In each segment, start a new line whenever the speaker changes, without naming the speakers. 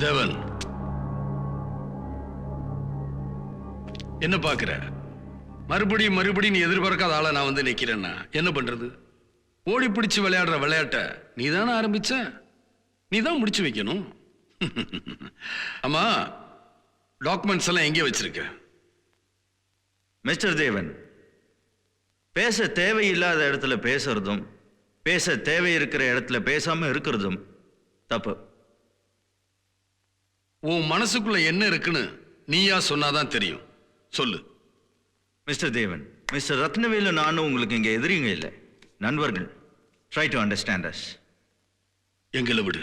தேவன், என்ன பாக்குற? மறுபடியும் மறுபடியும் நீ எதிர்பார்க்காத ஆளை நான் வந்து நிக்கிறேன்னா என்ன பண்றது? ஓடி பிடிச்சு விளையாடுற விளையாட்ட நீ தானே ஆரம்பிச்ச, நீ தான் முடிச்சு வைக்கணும். ஆமா, டாக்குமெண்ட்ஸ் எல்லாம் எங்கே வச்சிருக்க?
மிஸ்டர் தேவன், பேச தேவையில்லாத இடத்துல பேசுறதும் பேச தேவை இருக்கிற இடத்துல பேசாம இருக்கிறதும் தப்பு.
உன் மனசுக்குள்ள என்ன இருக்குன்னு நீயா சொன்னாதான் தெரியும். சொல்லு.
மிஸ்டர் தேவன், மிஸ்டர் ரத்னவேலு நானும் உங்களுக்கு இங்க எதிரிங்க இல்லை, நண்பர்கள். Try to understand us.
எங்களை விடு,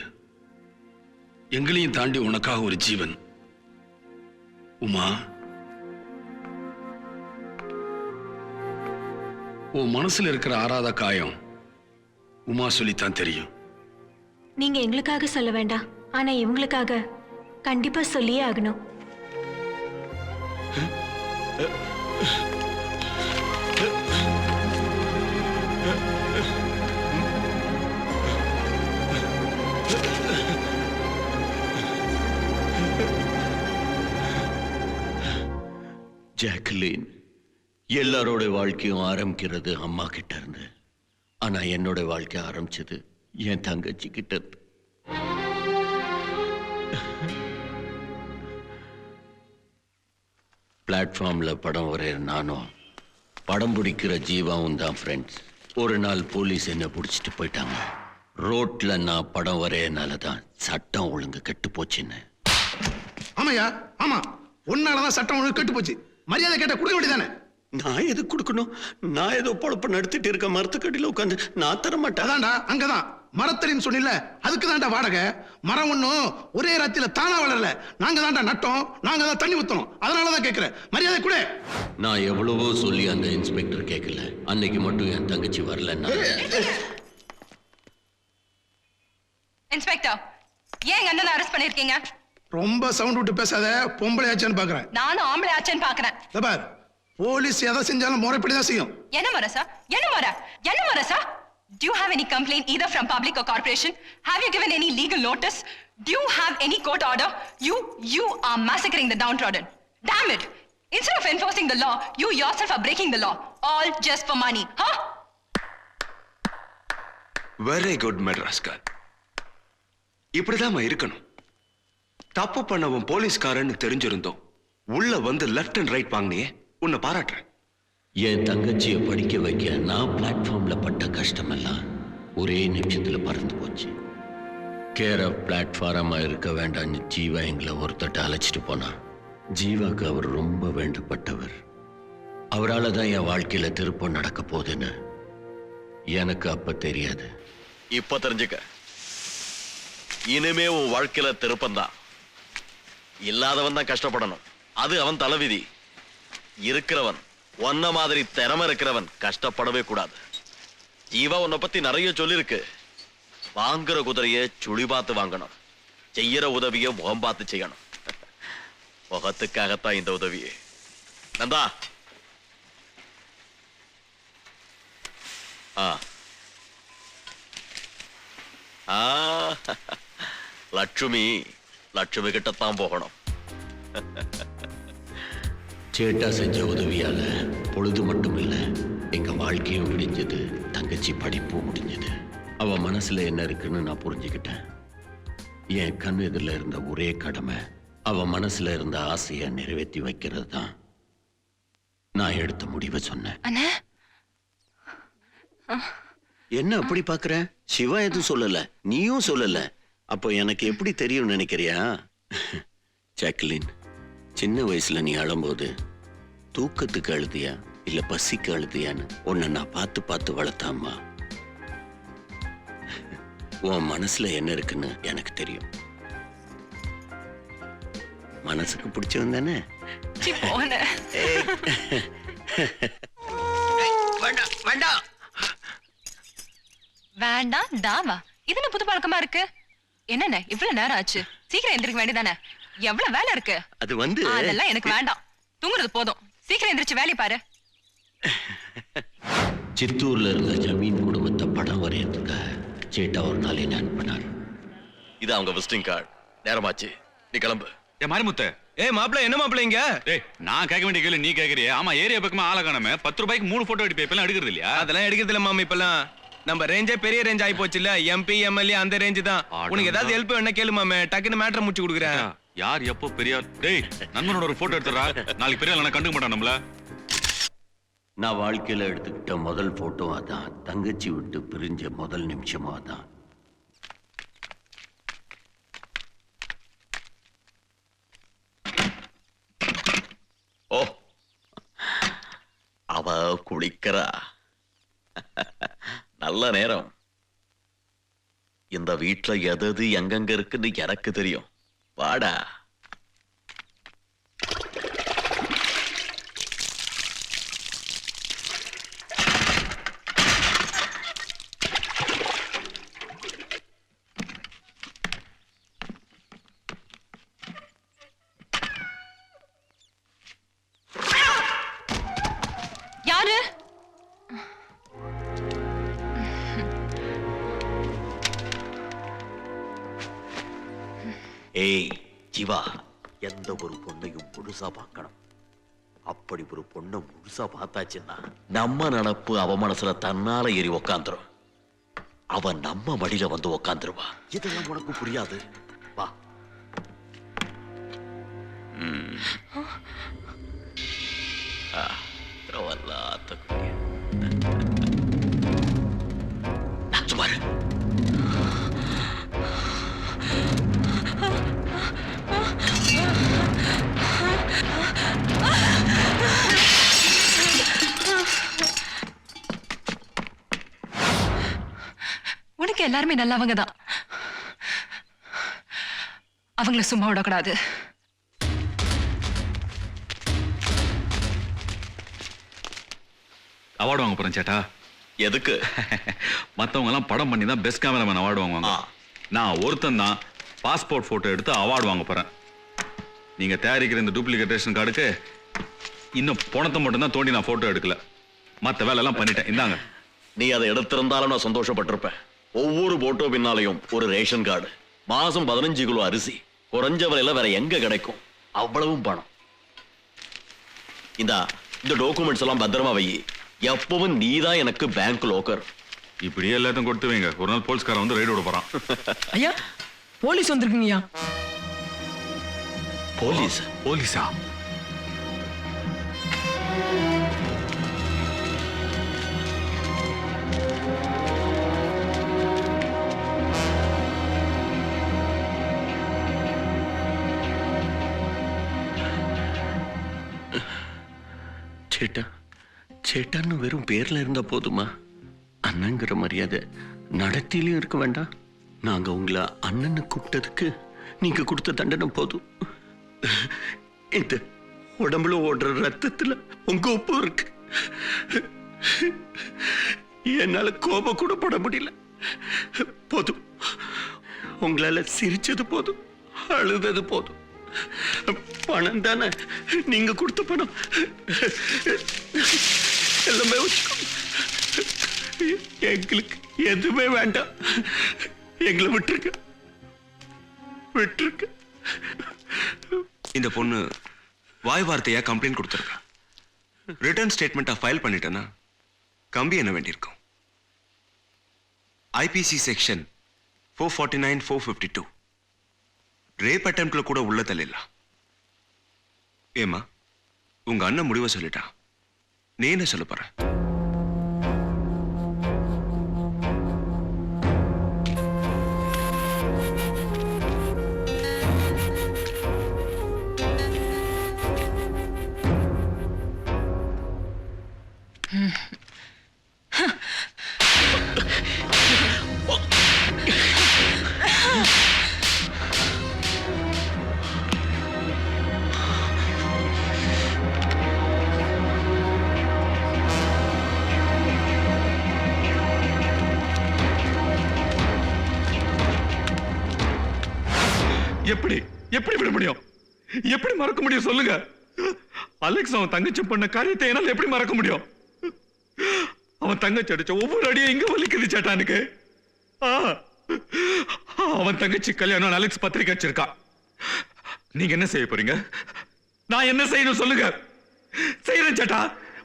எங்களையும் தாண்டி உனக்காக ஒரு ஜீவன். உமா, உன் மனசுல இருக்கிற ஆறாத காயம் உமா சொல்லித்தான் தெரியும்.
நீங்க எங்களுக்காக சொல்ல வேண்டாம், ஆனா இவங்களுக்காக கண்டிப்பா சொல்லியே ஆகணும்.
ஜாக்லின், எல்லாரோட வாழ்க்கையும் ஆரம்பிக்கிறது அம்மா கிட்ட இருந்து. ஆனா என்னோட வாழ்க்கை ஆரம்பிச்சது என் தங்கச்சி கிட்ட இருந்து. பிளாட்ஃபார்ம்ல படம் வரைகிற நானும் படம் பிடிக்கிற ஜீவாவும் தான் ஃப்ரெண்ட்ஸ். ஒரு நாள் போலீஸ் என்ன பிடிச்சிட்டு போயிட்டாங்க. ரோட்ல நான் படம் வரையனால தான் சட்டம் ஒழுங்கு கெட்டு போச்சுன்னு.
ஆமாயா, ஆமா, உன்னாலதான் சட்டம் ஒழுங்கு கெட்டு போச்சு. மரியாதை கேட்ட கொடுக்க வேண்டியதானே?
நான் எது கொடுக்கணும்? நான் ஏதோ பொழப்ப நடத்திட்டு இருக்க மரத்துக்கடியில் உட்காந்து நான் தர மாட்டேன்.
அதான்டா, அங்கதான் மரத்தடின்னு சொன்னில, அதுக்கு தான்டா வாடகை. மரம் ஒண்ணும் ஒரே ராத்திரில தானா வளரல, நாங்க தான்டா நட்டோம், நாங்க தான் தண்ணி ஊத்தணும். அதனாலதான் கேட்கிறேன், மரியாதை கூட.
நான் எவ்வளவோ சொல்லி அந்த இன்ஸ்பெக்டர் கேட்கல. அன்னைக்கு மட்டும் என் தங்கச்சி வரலன்னா.
இன்ஸ்பெக்டர், ஏன் எங்க அண்ணனை அரெஸ்ட் பண்ணிருக்கீங்க?
ரொம்ப சவுண்ட் விட்டு பேசாத, பொம்பளை ஆச்சான்னு பாக்குறேன்.
நானும் ஆம்பளை ஆச்சேன்னு பாக்குறேன்.
பார், போலீஸ் எதை செஞ்சாலும் முறைப்படிதான் செய்யும்.
என்ன முறை சார்? என்ன முறை? என்ன முறை sir? Do you have any complaint either from public or corporation? Have you given any legal notice? Do you have any court order? You are massacring the downtrodden. Damn it! Instead of enforcing the law, you yourself are breaking the law. All just for money, huh?
Very good, Madraskar. இப்படிதான் இருக்கணும். தப்பு பண்ணவன் போலீஸ்காரன்னு தெரிஞ்சிருந்தோம் உள்ள வந்து left and right வாங்கினியே, உன்னை பாராட்டுறேன்.
என் தங்கச்சியை படிக்க வைக்க நான் பிளாட்ஃபார்ம்ல பட்ட கஷ்டமெல்லாம் ஒரே நிமிஷத்துல பறந்து போச்சு. கேர் ஆஃப் பிளாட்ஃபார்மா இருக்க வேண்டாம்னு ஜீவா எங்களை ஒருத்தட்ட அழைச்சிட்டு போனா. ஜீவாக்கு அவர் ரொம்ப வேண்டப்பட்டவர். அவரால் தான் என் வாழ்க்கையில திருப்பம் நடக்க போகுதுன்னு எனக்கு அப்ப தெரியாது.
இப்ப தெரிஞ்சுக்க, இனிமே உன் வாழ்க்கையில திருப்பந்தான். இல்லாதவன் தான் கஷ்டப்படணும், அது அவன் தலைவிதி. இருக்கிறவன், ஒன்ன மாதிரி திறமை இருக்கிறவன் கஷ்டப்படவே கூடாது. ஜீவா உன்னை பத்தி நிறைய சொல்லிருக்கு. வாங்குற குதிரைய சுழி பார்த்து வாங்கணும், செய்யற உதவிய முகம் பார்த்து செய்யணும். முகத்துக்காகத்தான் இந்த உதவியே. நந்தா, லட்சுமி லட்சுமி கிட்டத்தான் போகணும்.
சேட்டா செஞ்ச உதவியால பொழுது மட்டும் இல்ல, எங்க வாழ்க்கையும் முடிஞ்சது, தங்கச்சி படிப்பும் முடிஞ்சது. அவ மனசுல என்ன இருக்குன்னு நான் புரிஞ்சுக்கிட்டேன். என் கண் எதிரில் இருந்த ஒரே கடமை அவ மனசுல இருந்த ஆசையை நிறைவேற்றி வைக்கிறது தான். நான் எடுத்த முடிவை சொன்னேன். என்ன அப்படி பாக்குற? சிவா எதுவும் சொல்லல, நீயும் சொல்லல. அப்போ எனக்கு எப்படி தெரியும் நினைக்கிறியா? ஜாக்லின், சின்ன வயசுல நீ அழும்போது தூக்கத்துக்கு அழுதியா இல்ல பசிக்கு அழுதியான்னு உன்னை நான் பார்த்து பார்த்து வளர்த்தாமா. உன் மனசுல என்ன இருக்குன்னு எனக்கு தெரியும். மனசுக்கு பிடிச்சவன் தானே?
வேண்டாம் தாவா, இது என்ன புது பழக்கமா இருக்கு? என்னென்ன இவ்வளவு நேரம் ஆச்சு? சீக்கிரம் எந்திரிக்க வேண்டியதானே? எவ்வளவு வேலை இருக்கு.
அது வந்து
அதெல்லாம் எனக்கு வேண்டாம், தூங்குறது போதும். சீக்கிரம் எந்திரிச்சு வேலையை பாரு.
சித்தூர்ல இருந்த ஜமீன் குடும்பத்தை படம் வரையறதுக்காக சேட்டா ஒரு நாள் என்ன அனுப்பினார்.
இது அவங்க விசிட்டிங் கார்டு. நேரமாச்சு, நீ கிளம்பு.
ஏ மாரிமுத்து,
ஏய் மாப்பிள்ள என்ன மாப்பிள்ள இங்க?
டேய் நான் கேட்க வேண்டிய கேள்வி நீ கேக்குறியே. ஆமா ஏரியா பக்கமா ஆள காணாம 10 ரூபாய்க்கு 3 போட்டோ எடுப்பே இப்பெல்லாம் எடுக்கிறது இல்லையா?
அதெல்லாம் எடுக்கிறது இல்ல மாமா இப்பெல்லாம். நம்ம ரேஞ்சே பெரிய ரேஞ்ச் ஆயி போச்சு இல்ல. எம்பி எம்எல்ஏ அந்த ரேஞ்ச் தான். உனக்கு ஏதாவது ஹெல்ப் வேணா கேளு மாமே, டக்குன்னு மேட்டர் முடிச்சு கொடுக்குறேன்.
யார் எப்போ பெரியார்? டேய் நண்பனோட ஒரு போட்டோ எடுத்துறா. நாளைக்கு பெரிய ஆளா கண்டுக்க மாட்டான் நம்மள.
நான் வாழ்க்கையில எடுத்துக்கிட்ட முதல் போட்டோ அதான். தங்கச்சி விட்டு பிரிஞ்ச முதல் நிமிஷமும் அதான்.
ஓ, அவ குளிக்கிறா. நல்ல நேரம். இந்த வீட்டுல எது எங்கெங்க இருக்குன்னு எனக்கு தெரியும். வாடா.
யாரு?
ஏய் ஜீவா, எந்த ஒரு பொண்ணையும் முழுசா பார்க்கணும். அப்படி ஒரு பொண்ணை முழுசா பார்த்தாச்சுன்னா நம்ம நினப்பு அவ மனசுல தன்னால ஏறி உக்காந்துரும். அவ நம்ம மடியில வந்து உக்காந்துருவா. இதெல்லாம் உனக்கு புரியாது. வா. வல்லாத்த குடிய. சுமாரு
உனக்கு எல்லாருமே நல்லவங்க தான். அவங்கள சும்மா விடக்கூடாது.
அவார்டு வாங்க போறேன் சேட்டா.
எதுக்கு?
மத்தவங்க எல்லாம் படம் பண்ணி தான் பெஸ்ட் கேமராமேன் அவார்டு வாங்குவாங்க. நான் ஒருத்தன் தான் பாஸ்போர்ட் போட்டோ எடுத்து அவார்டு வாங்க போறேன். நீங்க தயாரிக்கிற இந்த டூப்ளிகேட் ரேஷன் கார்டுக்கு இன்னும் பணத்தை மட்டும் தான் தோண்டி நான் போட்டோ எடுக்கல. மத்த வேலை எல்லாம் பண்ணிட்டேன். இந்தாங்க.
நீ அதை எடுத்திருந்தாலும் நான் சந்தோஷப்பட்டிருப்பேன். ஒவ்வொரு போட்டோ பின்னாலையும் ஒரு ரேஷன் கார்டு, மாசம் 15 கிலோ அரிசி, குறைஞ்ச விலையில வேற எங்க கிடைக்கும் அவ்வளவும் பணம். இந்த டாக்குமெண்ட்ஸ் எல்லாம் பத்திரமா வை. எப்பவும் நீதான் எனக்கு பேங்க் லோக்கர்.
இப்படியே எல்லாத்தையும் கொடுத்து வைங்க. ஒரு நாள் போலீஸ்காரன் வந்து ரைடு விட போறான்.
ஐயா போலீஸ் வந்திருக்குங்கய்யா.
போலீஸ்?
போலீஸா?
சேட்டா சேட்டான்னு வெறும் பேர்ல இருந்தா போதுமா? அண்ணங்கிற மரியாதை நடத்திலையும் இருக்க வேண்டாம்? நாங்க உங்களை அண்ணன்னு கூப்பிட்டதுக்கு நீங்க கொடுத்த தண்டனை போதும். இந்த உடம்புல ஓடுற ரத்தத்துல உங்க உப்பு இருக்கு. என்னால கோபம் கூட பட முடியல. போதும், உங்களால சிரிச்சது போதும், அழுதது போதும். பணம் தானே, நீங்க கொடுத்த பணம் எல்லாமே வச்சுக்கோ. எங்களுக்கு எதுவுமே வேண்டாம். எங்களை விட்டுருக்க விட்டுருக்க.
இந்த பொண்ணு வாய் வார்த்தையா கம்ப்ளைண்ட் கொடுத்துருக்கா. ரிட்டர்ன் ஸ்டேட்மெண்ட்டை ஃபைல் பண்ணிட்டேன்னா கம்பி என்ன வேண்டியிருக்கும். ஐபிசி செக்ஷன் 449, 452 ரேப் அட்டெம்ப்ட்ல கூட உள்ள தள்ளிடலாம். ஏமா உங்க அண்ணன் முடிவை சொல்லிட்டா, நீ என்ன சொல்ல போற?
எப்படி எப்படி விட முடியும்? எப்படி மறக்க முடியும் சொல்லுங்க? அலெக்ஸ் அவன் தங்கச்சி பண்ண காரியத்தை என்னால எப்படி மறக்க முடியும்? அவன் தங்கச்சி அடிச்ச ஒவ்வொரு அடியும் இங்க வலிக்குது சேட்டானுக்கு. அவன் தங்கச்சி கல்யாணம் அலெக்ஸ் பத்திரிக்கை வச்சிருக்கான். நீங்க என்ன செய்ய போறீங்க? நான் என்ன செய்யணும் சொல்லுங்க. செய்யறேன் சேட்டா.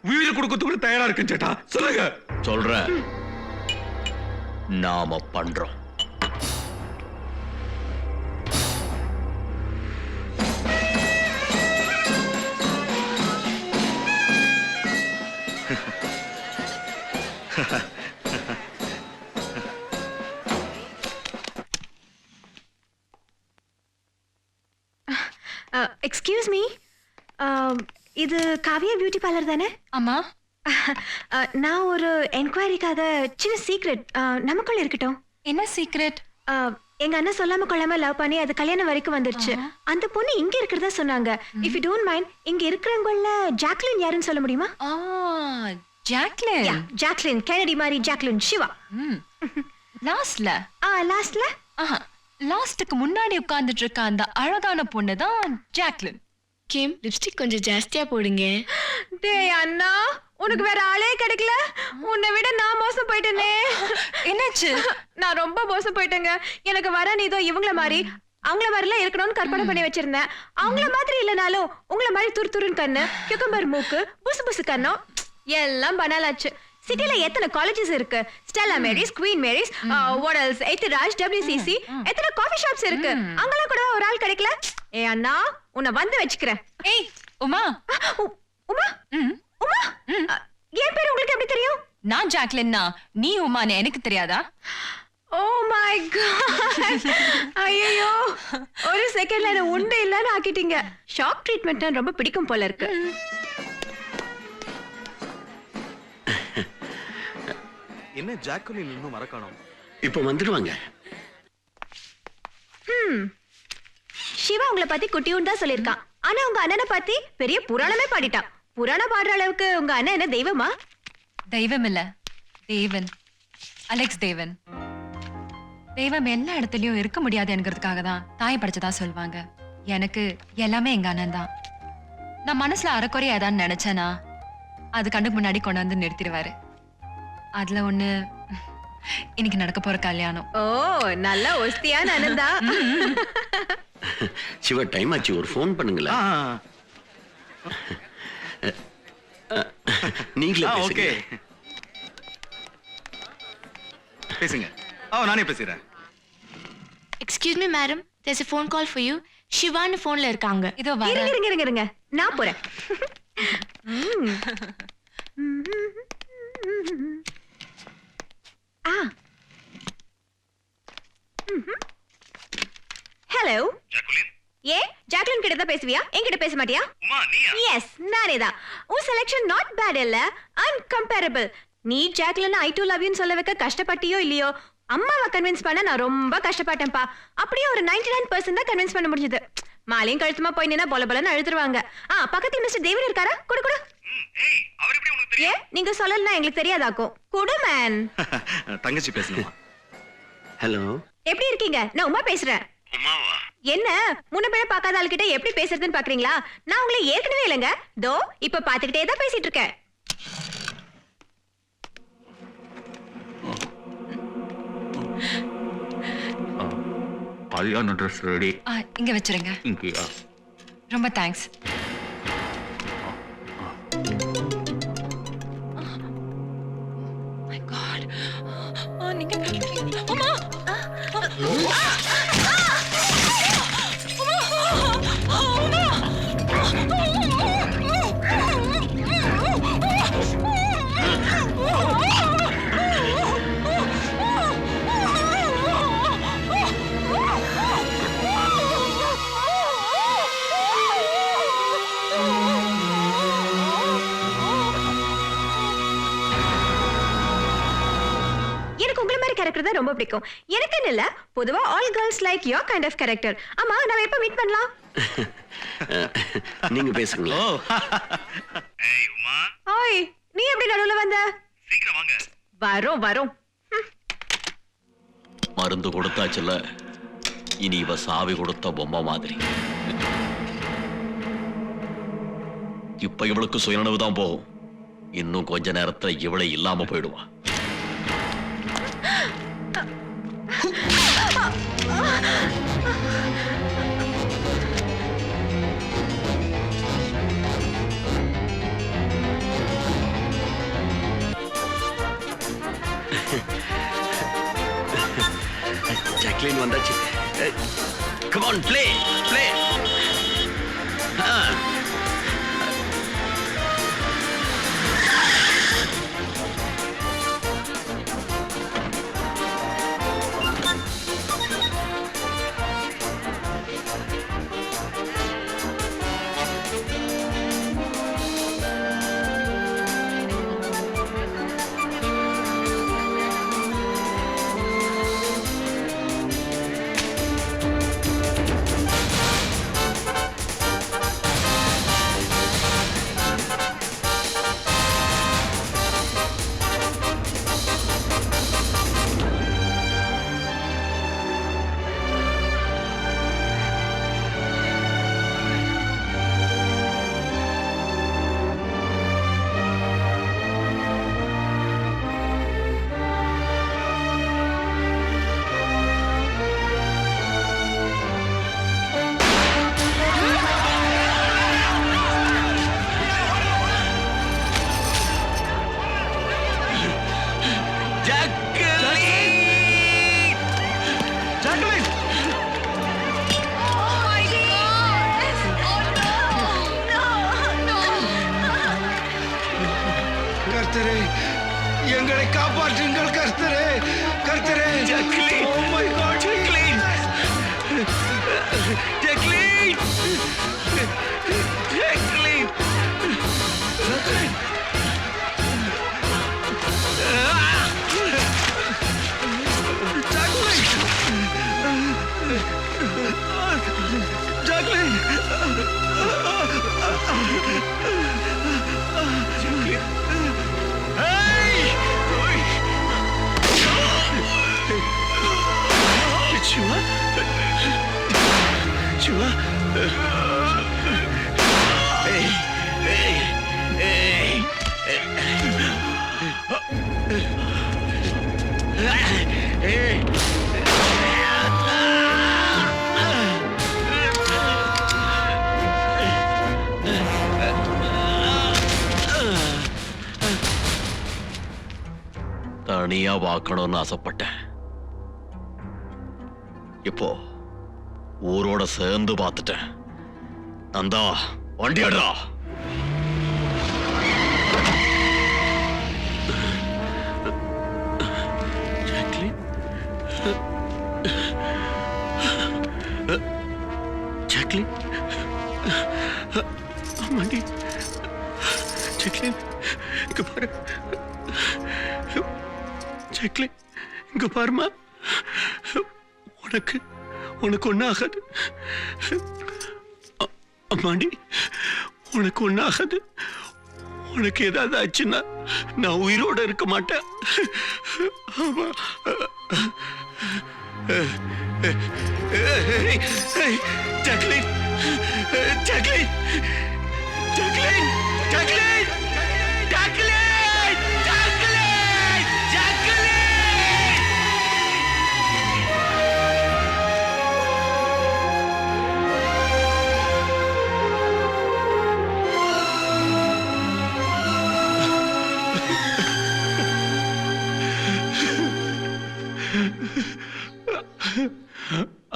உயிரை கொடுக்கறதுக்கு தயாரா இருக்கேன் சேட்டா. சொல்லுங்க.
சொல்றேன். நாம பண்றோம்.
எக்ஸ்கியூஸ் மீ, இது காவியா பியூட்டி பார்லர் தானே?
ஆமா.
நான் ஒரு என்கொயரிக்காக சின்ன சீக்ரெட் நமக்குள்ள இருக்கட்டும்.
என்ன சீக்ரெட்?
எங்க அண்ணன் சொல்லாம கொள்ளாம லவ் பண்ணி அது கல்யாணம் வரைக்கும் வந்துருச்சு. அந்த பொண்ணு இங்க இருக்கிறதா சொன்னாங்க. இஃப் யூ டோன்ட் மைண்ட், இங்க இருக்கிறவங்கள ஜாக்லின் யாருன்னு சொல்ல முடியுமா?
ஜாக்லின்.
ஜாக்லின் கெனடி மாதிரி ஜாக்லின் சிவா.
லாஸ்ட்ல
லாஸ்ட்ல
லாஸ்ட்டுக்கு முன்னாடி உட்கார்ந்துட்டு இருக்க அந்த அழகான பொண்ணு தான் ஜாக்லின்.
கிம், லிப்ஸ்டிக் கொஞ்சம் ஜாஸ்தியா போடுங்க.
டேய் அண்ணா, உனக்கு வேற ஆளே கிடைக்கல. உன்னை விட நான் மோசம் போயிட்டேனே.
என்னாச்சு?
நான் ரொம்ப மோசம் போயிட்டேங்க. எனக்கு வர நீதோ இவங்கள மாதிரி அவங்கள மாதிரிலாம் இருக்கணும்னு கற்பனை பண்ணி வச்சிருந்தேன். அவங்கள மாதிரி இல்லைனாலும் உங்கள மாதிரி துருத்துருன்னு கண்ணு, கியூக்கம்பர் மூக்கு, புசு புசு கண்ணம் எல்லாம் பனாலாச்சு. சிட்டில எத்தனை காலேஜஸ் இருக்கு? Stella Maris, Queen Mary's, what else, Ethiraj, WCC, எத்தனை காஃபி ஷாப்ஸ் இருக்கு. அங்கெல்லாம் கூட ஒரு ஆள் கிடைக்கல. ஏ அண்ணா, உன்னை வந்து வச்சுக்கிறேன்.
ஏய் உமா.
உமா உமா, என் பேர் உங்களுக்கு எப்படி தெரியும்?
நான் ஜாக்லின்னா நீ உமான்னு எனக்கு தெரியாதா?
ஓ மை காட், ஐயோ, ஒரு செகண்ட்ல என்ன உண்டு இல்லன்னு ஆக்கிட்டீங்க. ஷாக் ட்ரீட்மெண்ட் ரொம்ப பிடிக்கும் போல இருக்கு.
என்ன ஜாக்குலின் இன்னும் மறக்கணும்?
இப்ப வந்துடுவாங்க.
சிவா உங்களை பத்தி குட்டியும் தான் சொல்லிருக்கான். ஆனா உங்க அண்ணனை பத்தி பெரிய புராணமே பாடிட்டான். புராணம் பாடுற அளவுக்கு உங்க அண்ணன் என்ன தெய்வமா?
தெய்வம் இல்ல, தேவன். அலெக்ஸ் தேவன். தெய்வம் எல்லா இடத்துலயும் இருக்க முடியாதுங்கிறதுக்காக தான் தாய் படைச்சதா சொல்லுவாங்க. எனக்கு எல்லாமே எங்க அண்ணன் தான். நான் மனசுல அறக்குறையா ஏதான்னு நினைச்சேனா அது கண்ணுக்கு முன்னாடி கொண்டு வந்து நிறுத்திடுவாரு. அதுல ஒண்ணு இன்னைக்கு நடக்க போற கல்யாணம்.
ஓ, நல்ல ஒஸ்தியான அண்ணன் தான்.
சிவா, டைம் ஆச்சு, ஒரு ஃபோன் பண்ணுங்களா? நீங்களே
ஓகே, பேசுங்க. நானே பேசுறேன்.
Excuse me madam, there's a phone call for you. ஷிவான்னு போன்ல இருக்காங்க.
இதோ
இருங்க, நான் போறேன். Hello Jacqueline. ஏ ஜாக்குலின் கிட்ட தான் பேசுவியா? என்கிட்ட பேச மாட்டியா?
உமா நீயா?
எஸ், நானே தான். உன் செலக்ஷன் நாட் பேட் இல்ல, அன்கம்பேரபிள். நீ ஜாக்குலின் ஐ டு லவ் யூன்னு சொல்ல வைக்க கஷ்டப்பட்டியோ இல்லையோ, அம்மாவை கன்வின்ஸ் பண்ண நான் ரொம்ப கஷ்டப்பட்டேன்ப்பா. அப்படியே ஒரு 99% தான் கன்வின்ஸ் பண்ண முடிஞ்சது. மாலையும் கழுத்துமா போய் நின்னா பொல பொலன்னு அழுதுருவாங்க. பக்கத்துல மிஸ்டர் தேவன் இருக்காரா? குடு குடு.
ஏய், அவர் எப்படி உங்களுக்கு தெரியும்?
நீங்க சொல்லலன்னா எங்களுக்கு தெரியாதாக்கும். குடு மேன்.
தங்கச்சி பேசணுமா?
ஹலோ,
எப்படி இருக்கீங்க? நான் உமா பேசுறேன்.
உமாவா?
என்ன முன்ன பின்ன பார்க்காத ஆள்கிட்ட எப்படி பேசுறதுன்னு பாக்குறீங்களா? நான் உங்களை ஏற்கனவே இல்லைங்க, தோ இப்ப பாத்துக்கிட்டே தான் பேசிட்டு இருக்கேன்.
கல்யாண ட்ரெஸ் ரெடி.
இங்க வச்சிருங்க.
இங்கயா?
ரொம்ப தேங்க்ஸ். மை காட், நீங்க உமா.
கேரக்டர் தான் ரொம்ப பிடிக்கும். எனக்குன்னு இல்ல, பொதுவா all girls like your kind of character. ஆமா, நாம எப்ப மீட் பண்ணலாம்?
நீங்க பேசுங்களா?
ஏய் உமா.
ஓய், நீ எப்படி நடுவுல வந்த?
சீக்கிரம் வாங்க.
வரோம்.
மருந்து கொடுத்தாச்சுல, இனி இவ சாவி கொடுத்த பொம்மை மாதிரி. இப்ப இவளுக்கு சுயநனவு தான் போகும். இன்னும் கொஞ்ச நேரத்துல இவளை இல்லாம போயிடுவா.
ஜாக்லின் வந்தாச்சு. Come on play play.
கர்த்தரே, எங்களை காப்பாற்றுங்கள் கர்த்தரே, கர்த்தரே. Jacqueline, oh my God, Jacqueline, Jacqueline, Jacqueline, Jacqueline. Jacqueline, Shiva? Shiva? Hey, hey, hey. Hey.
தனியா வாக்கணும்னு ஆசைப்பட்டேன். இப்போ ஊரோட சேர்ந்து பார்த்துட்டேன். நந்தா வண்டி அடுறா.
ஜாக்லின், ஜாக்லின், அம்மாடி, ஜாக்லின், இங்க பாரு. ஜாக்லின், இங்க பாருமா. உனக்கு ஒன்னும் ஆகாது. அம்மாடி, உனக்கு ஒன்னும் ஆகாது. உனக்கு ஏதாவது ஆச்சுன்னா நான் உயிரோட இருக்க மாட்டேன். ஆமா. Jacqueline, Jacqueline, Jacqueline, Jacqueline, Jacqueline, Jacqueline, Jacqueline.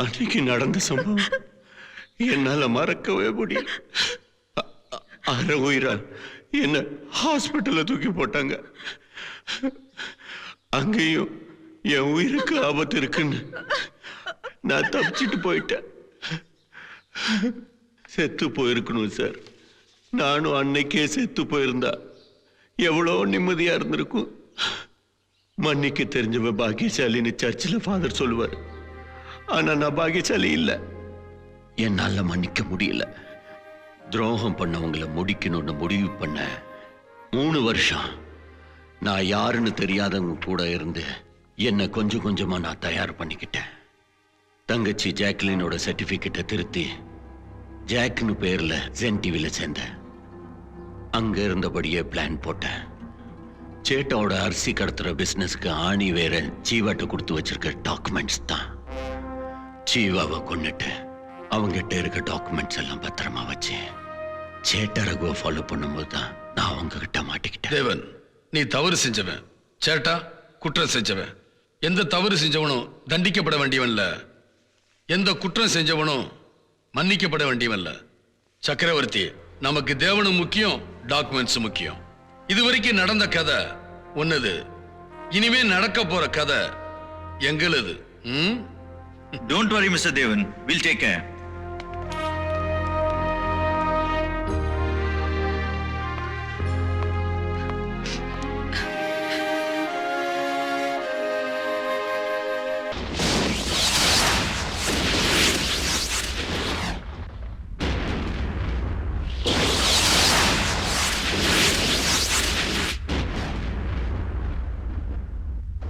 அன்னைக்கு நடந்த சம்பவம் என்னால மறக்கவே முடியல. அரை உயிரா என்ன ஹாஸ்பிட்டல்ல தூக்கி போட்டாங்க. அங்கேயும் என் உயிருக்கு ஆபத்து இருக்குன்னு நான் தப்பிச்சிட்டு போயிட்டேன். செத்து போயிருக்கணும் சார். நானும் அன்னைக்கே செத்து போயிருந்தா எவ்வளோ நிம்மதியா இருந்திருக்கும். மன்னிக்க தெரிஞ்சவன் பாக்கியசாலின்னு சர்ச்சில் ஃபாதர் சொல்லுவார். ஆனா நான் பாக்கியசாலி இல்லை. என்னால மன்னிக்க முடியல. துரோகம் பண்ணவங்களை முடிக்கணும்னு முடிவு பண்ண 3 வருஷம் நான் யாருன்னு தெரியாதவங்க கூட இருந்து என்னை கொஞ்சம் கொஞ்சமா நான் தயார் பண்ணிக்கிட்டேன். தங்கச்சி ஜாக்லினோட சர்டிபிகேட்டை திருத்தி ஜாக்னு பேர்ல ஜென் டிவில சேர்ந்தேன். அங்க இருந்தபடியே பிளான் போட்டேன். சேட்டாவோட அரிசி கடத்துற பிசினஸ்க்கு ஆணி வேற ஜீவாட்ட கொடுத்து வச்சிருக்க டாக்குமெண்ட்ஸ் தான். ஜீவாவை கொன்னுட்டு அவங்கிட்ட இருக்க டாக்குமெண்ட்ஸ் எல்லாம் பத்திரமா வச்சு சேட்டா ரகுவை ஃபாலோ பண்ணும்போது தான் நான் அவங்க கிட்ட மாட்டிக்கிட்டேன்.
தேவன், நீ தவறு செஞ்சவன். சேட்டா குற்றம் செஞ்சவன். எந்த தவறு செஞ்சவனும் தண்டிக்கப்பட வேண்டியவன்ல, எந்த குற்றம் செஞ்சவனும் மன்னிக்கப்பட வேண்டியவன்ல. சக்கரவர்த்தி, நமக்கு தேவனும் முக்கியம், டாக்குமெண்ட்ஸ் முக்கியம். இதுவரைக்கும் நடந்த கதை ஒன்னது, இனிமே நடக்க போற கதை எங்களுது.
டோன்ட் வரி மிஸ்டர் தேவன், வில் டேக் கேர்.